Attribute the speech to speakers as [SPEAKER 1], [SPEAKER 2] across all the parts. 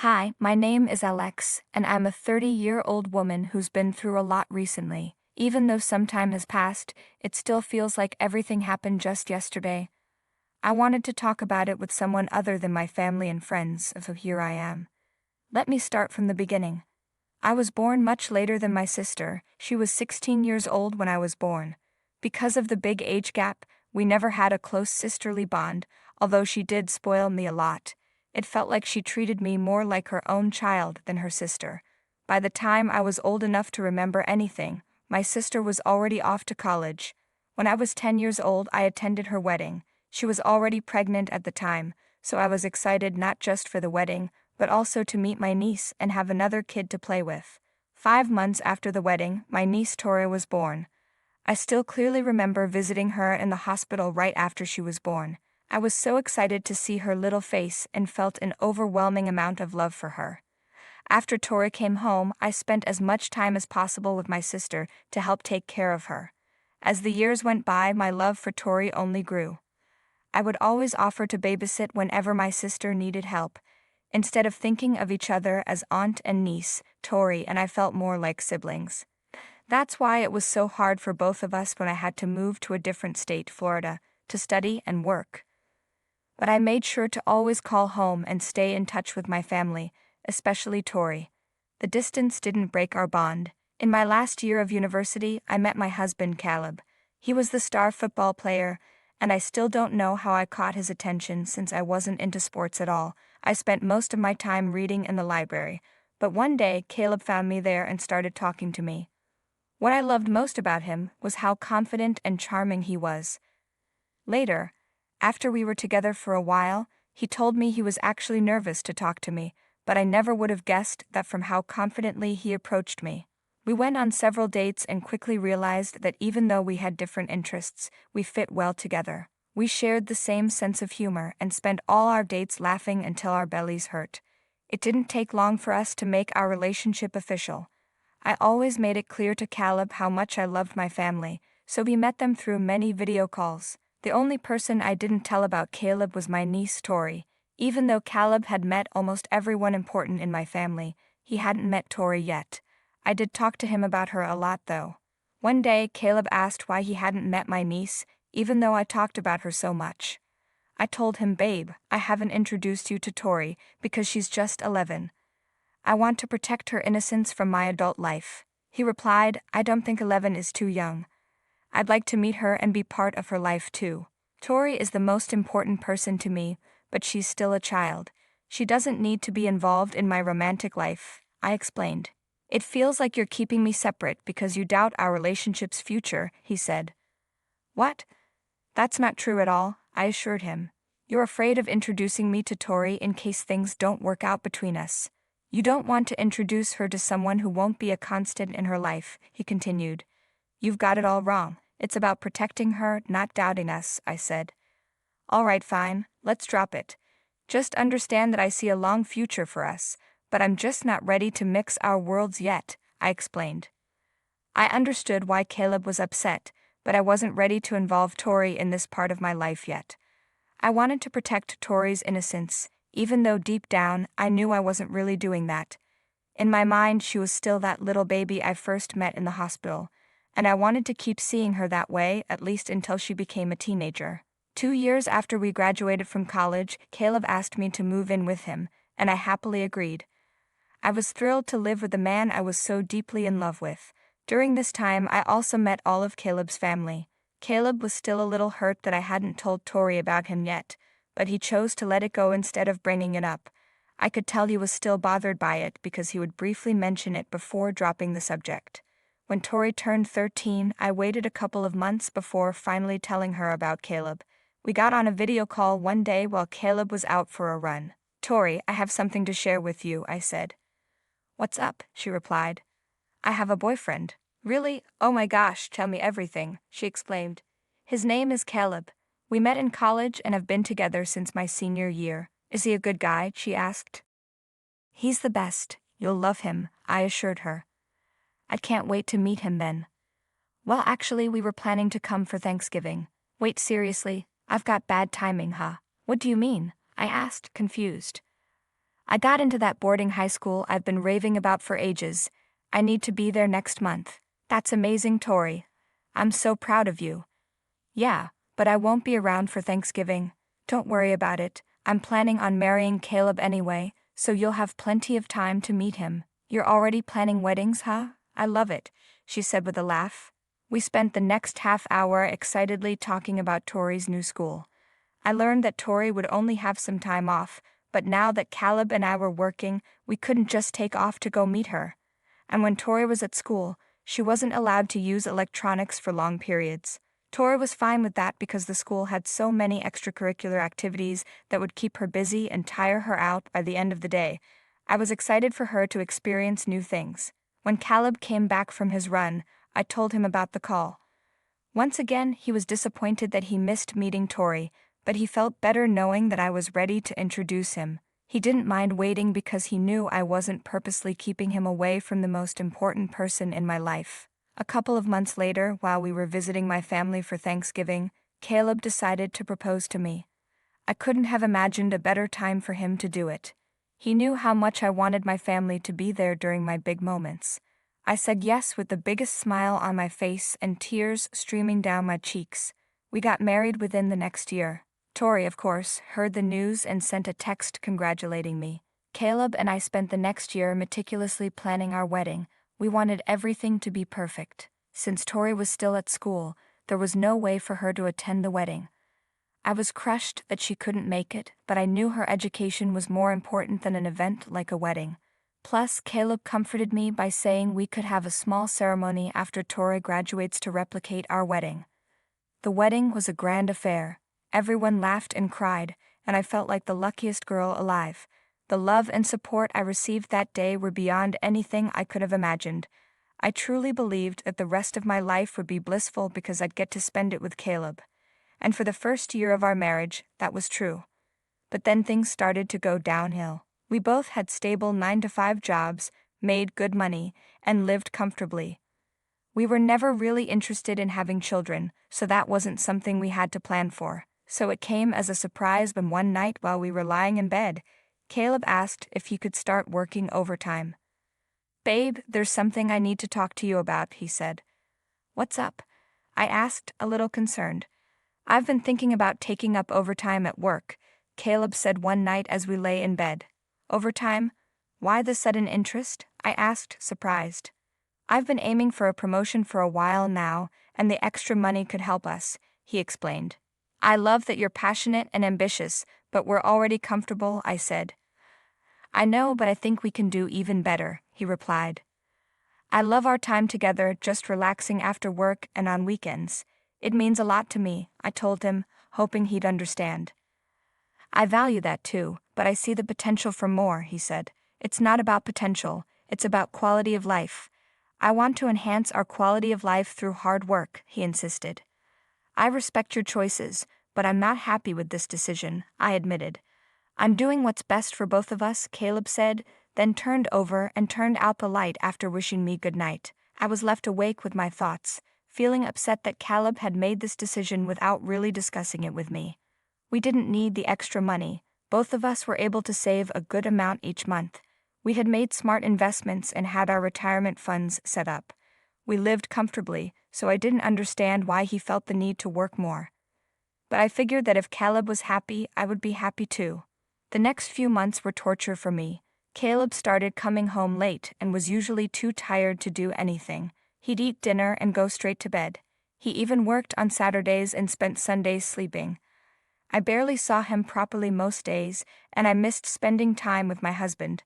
[SPEAKER 1] Hi, my name is Alex, and I'm a 30-year-old woman who's been through a lot recently. Even though some time has passed, it still feels like everything happened just yesterday. I wanted to talk about it with someone other than my family and friends, so here I am. Let me start from the beginning. I was born much later than my sister. She was 16 years old when I was born. Because of the big age gap, we never had a close sisterly bond, although she did spoil me a lot. It felt like she treated me more like her own child than her sister. By the time I was old enough to remember anything, my sister was already off to college. When I was 10 years old, I attended her wedding. She was already pregnant at the time, so I was excited not just for the wedding, but also to meet my niece and have another kid to play with. 5 months after the wedding, my niece Tori was born. I still clearly remember visiting her in the hospital right after she was born. I was so excited to see her little face and felt an overwhelming amount of love for her. After Tori came home, I spent as much time as possible with my sister to help take care of her. As the years went by, my love for Tori only grew. I would always offer to babysit whenever my sister needed help. Instead of thinking of each other as aunt and niece, Tori and I felt more like siblings. That's why it was so hard for both of us when I had to move to a different state, Florida, to study and work. But I made sure to always call home and stay in touch with my family, especially Tori. The distance didn't break our bond. In my last year of university, I met my husband, Caleb. He was the star football player, and I still don't know how I caught his attention since I wasn't into sports at all. I spent most of my time reading in the library, but one day Caleb found me there and started talking to me. What I loved most about him was how confident and charming he was. Later, after we were together for a while, he told me he was actually nervous to talk to me, but I never would have guessed that from how confidently he approached me. We went on several dates and quickly realized that even though we had different interests, we fit well together. We shared the same sense of humor and spent all our dates laughing until our bellies hurt. It didn't take long for us to make our relationship official. I always made it clear to Caleb how much I loved my family, so we met them through many video calls. The only person I didn't tell about Caleb was my niece Tori. Even though Caleb had met almost everyone important in my family, he hadn't met Tori yet. I did talk to him about her a lot though. One day, Caleb asked why he hadn't met my niece, even though I talked about her so much. I told him, "Babe, I haven't introduced you to Tori because she's just 11. I want to protect her innocence from my adult life." He replied, "I don't think 11 is too young. I'd like to meet her and be part of her life too. Tori is the most important person to me, but she's still a child. She doesn't need to be involved in my romantic life," I explained. "It feels like you're keeping me separate because you doubt our relationship's future," he said. "What? That's not true at all," I assured him. "You're afraid of introducing me to Tori in case things don't work out between us. You don't want to introduce her to someone who won't be a constant in her life," he continued. "You've got it all wrong. It's about protecting her, not doubting us," I said. "All right, fine, let's drop it. Just understand that I see a long future for us, but I'm just not ready to mix our worlds yet," I explained. I understood why Caleb was upset, but I wasn't ready to involve Tori in this part of my life yet. I wanted to protect Tori's innocence, even though deep down I knew I wasn't really doing that. In my mind, she was still that little baby I first met in the hospital, and I wanted to keep seeing her that way at least until she became a teenager. 2 years after we graduated from college, Caleb asked me to move in with him, and I happily agreed. I was thrilled to live with the man I was so deeply in love with. During this time, I also met all of Caleb's family. Caleb was still a little hurt that I hadn't told Tori about him yet, but he chose to let it go instead of bringing it up. I could tell he was still bothered by it because he would briefly mention it before dropping the subject. When Tori turned 13, I waited a couple of months before finally telling her about Caleb. We got on a video call one day while Caleb was out for a run. "Tori, I have something to share with you," I said. "What's up?" she replied. "I have a boyfriend." "Really? Oh my gosh, tell me everything," she exclaimed. "His name is Caleb. We met in college and have been together since my senior year." "Is he a good guy?" she asked. "He's the best. You'll love him," I assured her. "I can't wait to meet him then." "Well, actually, we were planning to come for Thanksgiving." "Wait, seriously? I've got bad timing, huh?" "What do you mean?" I asked, confused. I got into that boarding high school I've been raving about for ages. I need to be there next month. That's amazing, Tori. I'm so proud of you. Yeah, but I won't be around for Thanksgiving. Don't worry about it. I'm planning on marrying Caleb anyway, so you'll have plenty of time to meet him. You're already planning weddings, huh? I love it, she said with a laugh. We spent the next half hour excitedly talking about Tori's new school. I learned that Tori would only have some time off, but now that Caleb and I were working, we couldn't just take off to go meet her. And when Tori was at school, she wasn't allowed to use electronics for long periods. Tori was fine with that because the school had so many extracurricular activities that would keep her busy and tire her out by the end of the day. I was excited for her to experience new things. When Caleb came back from his run, I told him about the call. Once again, he was disappointed that he missed meeting Tori, but he felt better knowing that I was ready to introduce him. He didn't mind waiting because he knew I wasn't purposely keeping him away from the most important person in my life. A couple of months later, while we were visiting my family for Thanksgiving, Caleb decided to propose to me. I couldn't have imagined a better time for him to do it. He knew how much I wanted my family to be there during my big moments. I said yes with the biggest smile on my face and tears streaming down my cheeks. We got married within the next year. Tori, of course, heard the news and sent a text congratulating me. Caleb and I spent the next year meticulously planning our wedding. We wanted everything to be perfect. Since Tori was still at school, there was no way for her to attend the wedding. I was crushed that she couldn't make it, but I knew her education was more important than an event like a wedding. Plus, Caleb comforted me by saying we could have a small ceremony after Tori graduates to replicate our wedding. The wedding was a grand affair. Everyone laughed and cried, and I felt like the luckiest girl alive. The love and support I received that day were beyond anything I could have imagined. I truly believed that the rest of my life would be blissful because I'd get to spend it with Caleb. And for the first year of our marriage, that was true. But then things started to go downhill. We both had stable 9-to-5 jobs, made good money, and lived comfortably. We were never really interested in having children, so that wasn't something we had to plan for. So it came as a surprise when one night while we were lying in bed, Caleb asked if he could start working overtime. "Babe, there's something I need to talk to you about," he said. "What's up?" I asked, a little concerned. "I've been thinking about taking up overtime at work," Caleb said one night as we lay in bed. "Overtime? Why the sudden interest?" I asked, surprised. "I've been aiming for a promotion for a while now, and the extra money could help us," he explained. "I love that you're passionate and ambitious, but we're already comfortable," I said. "I know, but I think we can do even better," he replied. "I love our time together, just relaxing after work and on weekends. It means a lot to me," I told him, hoping he'd understand. "I value that too, but I see the potential for more," he said. "It's not about potential, it's about quality of life. I want to enhance our quality of life through hard work," he insisted. "I respect your choices, but I'm not happy with this decision," I admitted. "I'm doing what's best for both of us," Caleb said, then turned over and turned out the light after wishing me good night. I was left awake with my thoughts, feeling upset that Caleb had made this decision without really discussing it with me. We didn't need the extra money. Both of us were able to save a good amount each month. We had made smart investments and had our retirement funds set up. We lived comfortably, so I didn't understand why he felt the need to work more. But I figured that if Caleb was happy, I would be happy too. The next few months were torture for me. Caleb started coming home late and was usually too tired to do anything. He'd eat dinner and go straight to bed. He even worked on Saturdays and spent Sundays sleeping. I barely saw him properly most days, and I missed spending time with my husband.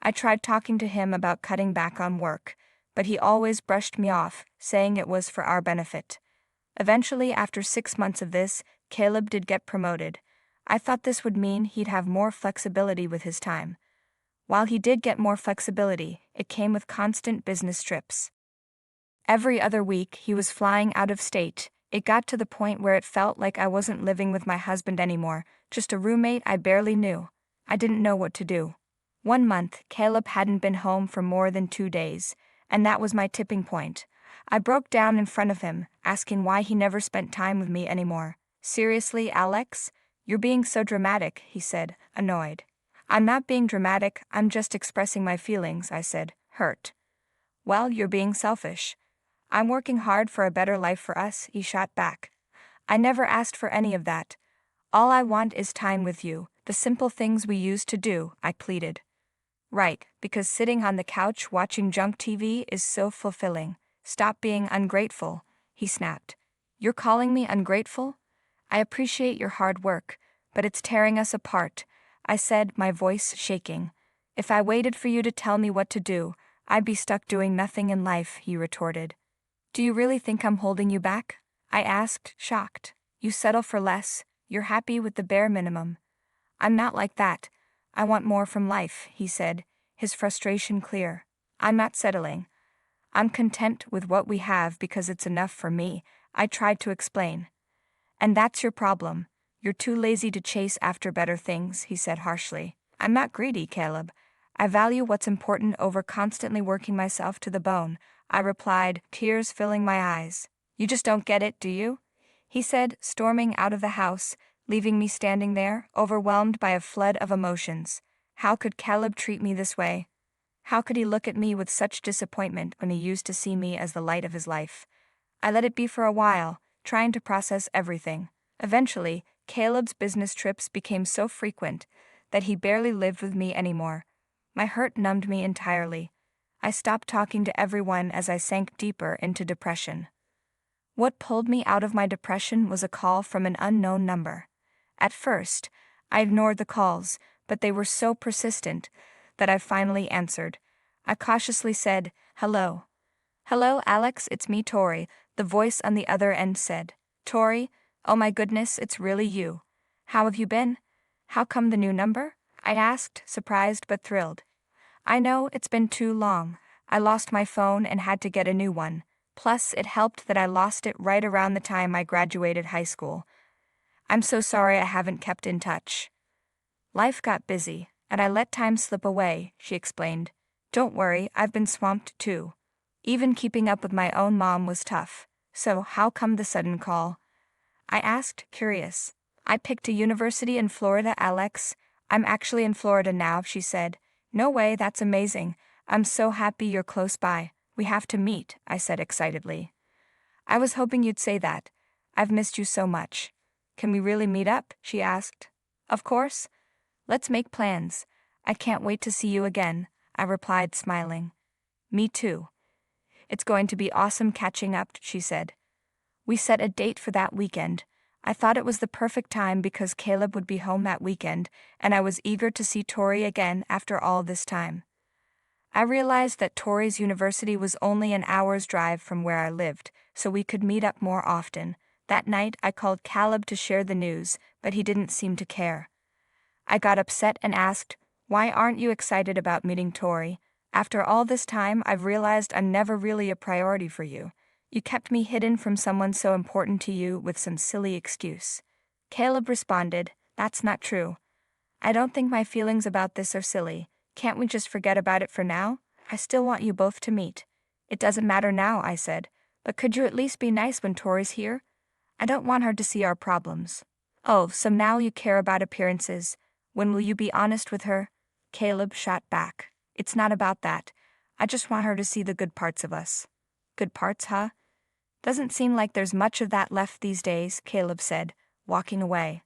[SPEAKER 1] I tried talking to him about cutting back on work, but he always brushed me off, saying it was for our benefit. Eventually, after 6 months of this, Caleb did get promoted. I thought this would mean he'd have more flexibility with his time. While he did get more flexibility, it came with constant business trips. Every other week, he was flying out of state. It got to the point where it felt like I wasn't living with my husband anymore, just a roommate I barely knew. I didn't know what to do. One month, Caleb hadn't been home for more than 2 days, and that was my tipping point. I broke down in front of him, asking why he never spent time with me anymore. "Seriously, Alex? You're being so dramatic," he said, annoyed. I'm not being dramatic, I'm just expressing my feelings, I said, hurt. Well, you're being selfish. I'm working hard for a better life for us, he shot back. I never asked for any of that. All I want is time with you, the simple things we used to do, I pleaded. Right, because sitting on the couch watching junk TV is so fulfilling. Stop being ungrateful, he snapped. You're calling me ungrateful? I appreciate your hard work, but it's tearing us apart, I said, my voice shaking. If I waited for you to tell me what to do, I'd be stuck doing nothing in life, he retorted. Do you really think I'm holding you back? I asked, shocked. You settle for less, you're happy with the bare minimum. I'm not like that. I want more from life, he said, his frustration clear. I'm not settling. I'm content with what we have because it's enough for me, I tried to explain. And that's your problem. You're too lazy to chase after better things, he said harshly. I'm not greedy, Caleb. I value what's important over constantly working myself to the bone, I replied, tears filling my eyes. You just don't get it, do you? He said, storming out of the house, leaving me standing there, overwhelmed by a flood of emotions. How could Caleb treat me this way? How could he look at me with such disappointment when he used to see me as the light of his life? I let it be for a while, trying to process everything. Eventually, Caleb's business trips became so frequent that he barely lived with me anymore. My hurt numbed me entirely. I stopped talking to everyone as I sank deeper into depression. What pulled me out of my depression was a call from an unknown number. At first, I ignored the calls, but they were so persistent that I finally answered. I cautiously said, "Hello." "Hello, Alex, it's me, Tori," the voice on the other end said. "Tori? Oh my goodness, it's really you. How have you been? How come the new number?" I asked, surprised but thrilled. I know, it's been too long. I lost my phone and had to get a new one. Plus, it helped that I lost it right around the time I graduated high school. I'm so sorry I haven't kept in touch. Life got busy, and I let time slip away, she explained. Don't worry, I've been swamped too. Even keeping up with my own mom was tough. So, how come the sudden call? I asked, curious. I picked a university in Florida, Alex. I'm actually in Florida now, she said. No way, that's amazing. I'm so happy you're close by. We have to meet, I said excitedly. I was hoping you'd say that. I've missed you so much. Can we really meet up? She asked. Of course. Let's make plans. I can't wait to see you again, I replied, smiling. Me too. It's going to be awesome catching up, she said. We set a date for that weekend. I thought it was the perfect time because Caleb would be home that weekend, and I was eager to see Tori again after all this time. I realized that Tori's university was only an hour's drive from where I lived, so we could meet up more often. That night, I called Caleb to share the news, but he didn't seem to care. I got upset and asked, "Why aren't you excited about meeting Tori? After all this time, I've realized I'm never really a priority for you. You kept me hidden from someone so important to you with some silly excuse." Caleb responded, "That's not true. I don't think my feelings about this are silly. Can't we just forget about it for now? I still want you both to meet." "It doesn't matter now," I said, "but could you at least be nice when Tori's here? I don't want her to see our problems." "Oh, so now you care about appearances. When will you be honest with her?" Caleb shot back. "It's not about that. I just want her to see the good parts of us." "Good parts, huh? Doesn't seem like there's much of that left these days," Caleb said, walking away.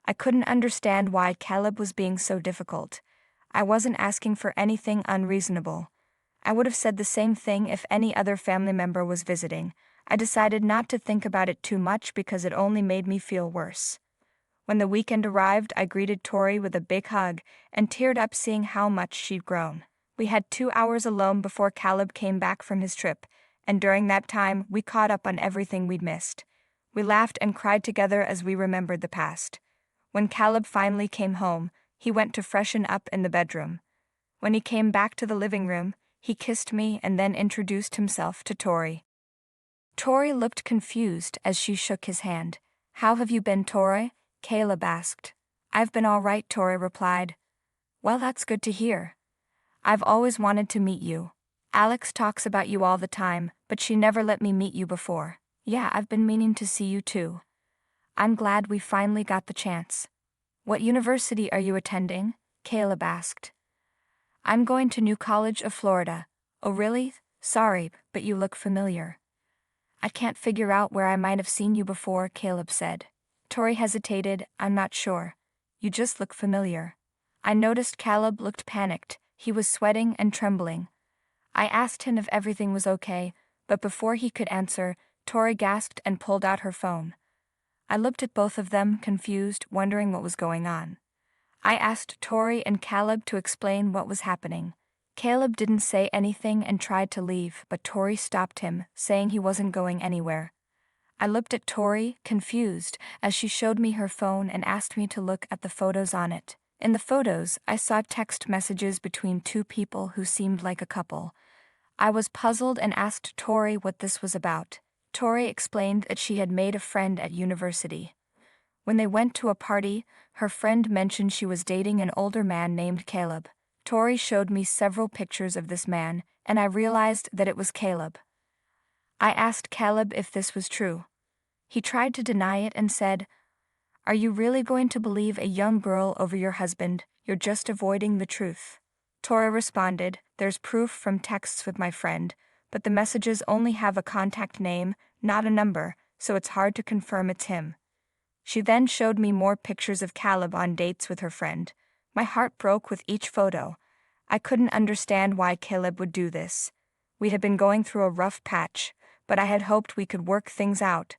[SPEAKER 1] I couldn't understand why Caleb was being so difficult. I wasn't asking for anything unreasonable. I would have said the same thing if any other family member was visiting. I decided not to think about it too much because it only made me feel worse. When the weekend arrived, I greeted Tori with a big hug and teared up seeing how much she'd grown. We had 2 hours alone before Caleb came back from his trip, and during that time, we caught up on everything we'd missed. We laughed and cried together as we remembered the past. When Caleb finally came home, he went to freshen up in the bedroom. When he came back to the living room, he kissed me and then introduced himself to Tori. Tori looked confused as she shook his hand. "How have you been, Tori?" Caleb asked. "I've been all right," Tori replied. "Well, that's good to hear. I've always wanted to meet you. Alex talks about you all the time, but she never let me meet you before. Yeah, I've been meaning to see you too. I'm glad we finally got the chance. What university are you attending?" Caleb asked. I'm going to New College of Florida. Oh really? Sorry, but you look familiar. I can't figure out where I might have seen you before, Caleb said. Tori hesitated. I'm not sure. You just look familiar. I noticed Caleb looked panicked. He was sweating and trembling. I asked him if everything was okay, but before he could answer, Tori gasped and pulled out her phone. I looked at both of them, confused, wondering what was going on. I asked Tori and Caleb to explain what was happening. Caleb didn't say anything and tried to leave, but Tori stopped him, saying he wasn't going anywhere. I looked at Tori, confused, as she showed me her phone and asked me to look at the photos on it. In the photos, I saw text messages between two people who seemed like a couple. I was puzzled and asked Tori what this was about. Tori explained that she had made a friend at university. When they went to a party, her friend mentioned she was dating an older man named Caleb. Tori showed me several pictures of this man, and I realized that it was Caleb. I asked Caleb if this was true. He tried to deny it and said, "Are you really going to believe a young girl over your husband? You're just avoiding the truth." Tori responded, "There's proof from texts with my friend, but the messages only have a contact name, not a number, so it's hard to confirm it's him." She then showed me more pictures of Caleb on dates with her friend. My heart broke with each photo. I couldn't understand why Caleb would do this. We had been going through a rough patch, but I had hoped we could work things out.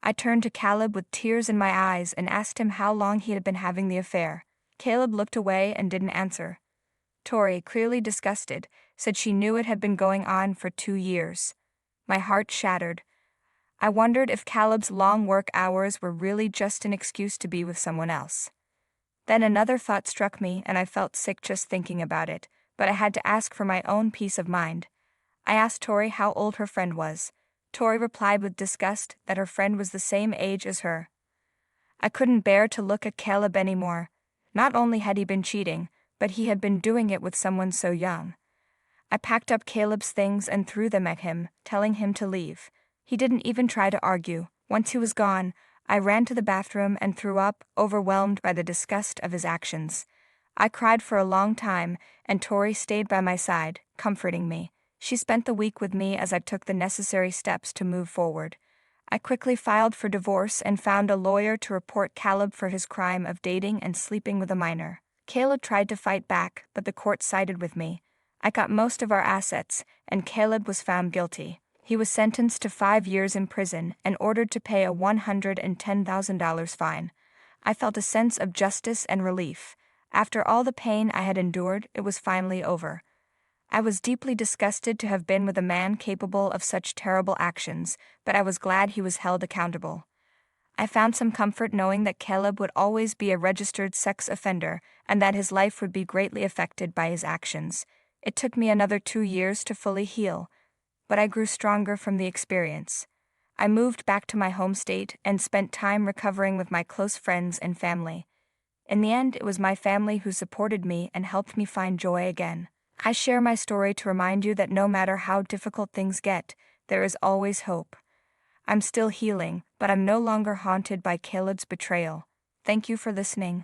[SPEAKER 1] I turned to Caleb with tears in my eyes and asked him how long he had been having the affair. Caleb looked away and didn't answer. Tori, clearly disgusted, said she knew it had been going on for 2 years. My heart shattered. I wondered if Caleb's long work hours were really just an excuse to be with someone else. Then another thought struck me and I felt sick just thinking about it, but I had to ask for my own peace of mind. I asked Tori how old her friend was. Tori replied with disgust that her friend was the same age as her. I couldn't bear to look at Caleb anymore. Not only had he been cheating, but he had been doing it with someone so young. I packed up Caleb's things and threw them at him, telling him to leave. He didn't even try to argue. Once he was gone, I ran to the bathroom and threw up, overwhelmed by the disgust of his actions. I cried for a long time, and Tori stayed by my side, comforting me. She spent the week with me as I took the necessary steps to move forward. I quickly filed for divorce and found a lawyer to report Caleb for his crime of dating and sleeping with a minor. Caleb tried to fight back, but the court sided with me. I got most of our assets, and Caleb was found guilty. He was sentenced to 5 years in prison and ordered to pay a $110,000 fine. I felt a sense of justice and relief. After all the pain I had endured, it was finally over. I was deeply disgusted to have been with a man capable of such terrible actions, but I was glad he was held accountable. I found some comfort knowing that Caleb would always be a registered sex offender and that his life would be greatly affected by his actions. It took me another 2 years to fully heal, but I grew stronger from the experience. I moved back to my home state and spent time recovering with my close friends and family. In the end, it was my family who supported me and helped me find joy again. I share my story to remind you that no matter how difficult things get, there is always hope. I'm still healing, but I'm no longer haunted by Caleb's betrayal. Thank you for listening.